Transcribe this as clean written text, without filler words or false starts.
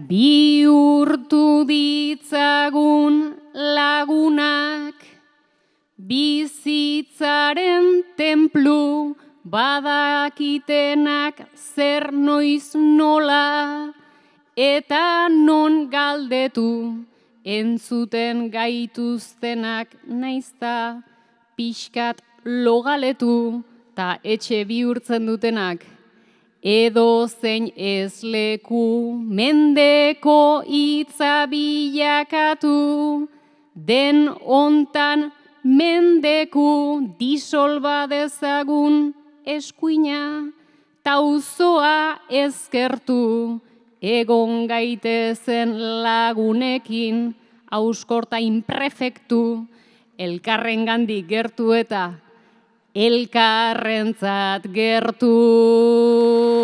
Bihurtu ditzagun lagunak, bizitzaren tenplu badakitenak zer noiz nola, eta non galdetu entzuten gaituztenak naizta pixkat logaletu ta etxe bihurtzen dutenak. Edo zein ez leku mendeko hitza bilakatu, den hontan mendeku disolba dezagun eskuina, tauzoa ezkertu, egon gaitezen lagunekin, hauskorta inprefektu, elkarrengandik gertu eta elkarrentzat gertu.